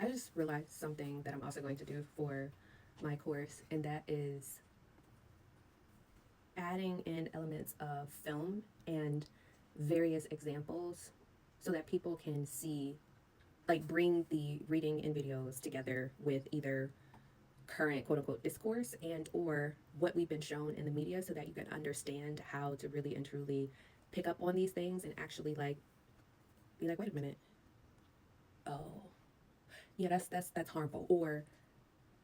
I just realized something that I'm also going to do for my course, and that is adding in elements of film and various examples so that people can see, like, bring the reading and videos together with either current quote unquote discourse and or what we've been shown in the media so that you can understand how to really and truly pick up on these things and actually like be like, wait a minute, oh yeah, that's harmful, or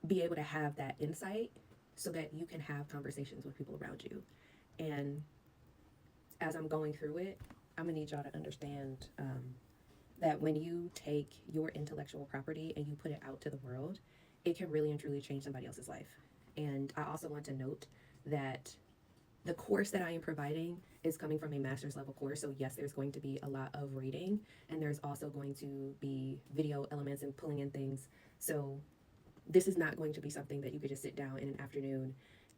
be able to have that insight so that you can have conversations with people around you. And as I'm going through it, I'm gonna need y'all to understand that when you take your intellectual property and you put it out to the world, it can really and truly change somebody else's life. And I also want to note that the course that I am providing is coming from a master's level course. So, yes, there's going to be a lot of reading, and there's also going to be video elements and pulling in things. So, this is not going to be something that you could just sit down in an afternoon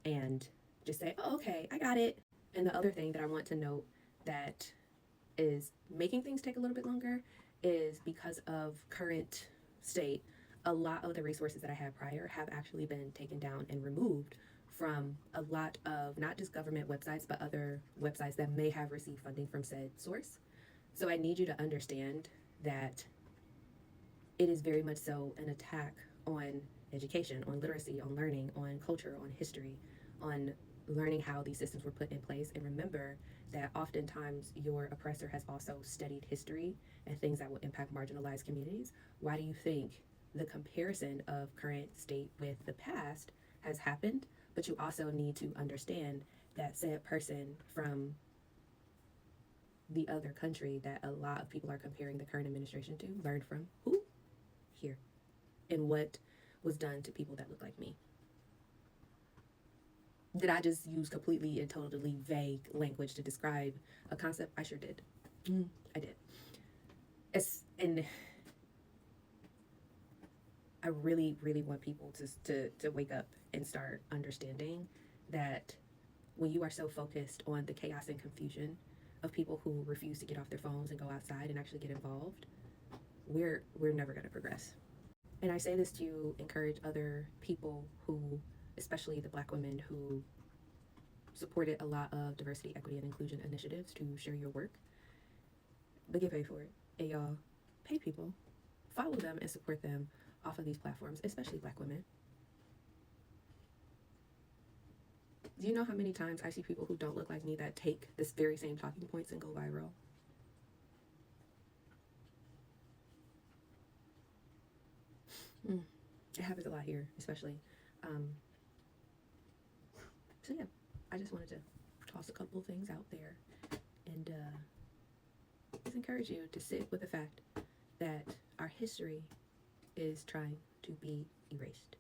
and just say, oh, okay, I got it. And the other thing that I want to note that is making things take a little bit longer is because of current state, a lot of the resources that I had prior have actually been taken down and removed from a lot of not just government websites, but other websites that may have received funding from said source. So I need you to understand that it is very much so an attack on education, on literacy, on learning, on culture, on history, on learning how these systems were put in place. And remember that oftentimes your oppressor has also studied history and things that will impact marginalized communities. Why do you think the comparison of current state with the past has happened? But you also need to understand that said person from the other country that a lot of people are comparing the current administration to learned from who? Here. And what was done to people that look like me. Did I just use completely and totally vague language to describe a concept? I sure did. I did. And I really, really want people to wake up and start understanding that when you are so focused on the chaos and confusion of people who refuse to get off their phones and go outside and actually get involved, we're never going to progress. And I say this to encourage other people who, especially the Black women who supported a lot of diversity, equity, and inclusion initiatives, to share your work, but get paid for it. And y'all pay people, follow them, and support them off of these platforms, especially Black women. Do you know how many times I see people who don't look like me that take this very same talking points and go viral? It happens a lot here, especially. Um, so yeah, I just wanted to toss a couple things out there and just encourage you to sit with the fact that our history is trying to be erased.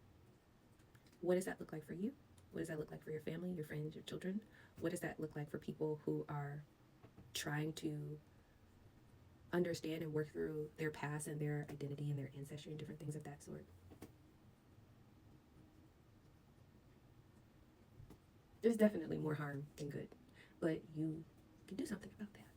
What does that look like for you? What does that look like for your family, your friends, your children? What does that look like for people who are trying to understand and work through their past and their identity and their ancestry and different things of that sort? There's definitely more harm than good, but you can do something about that.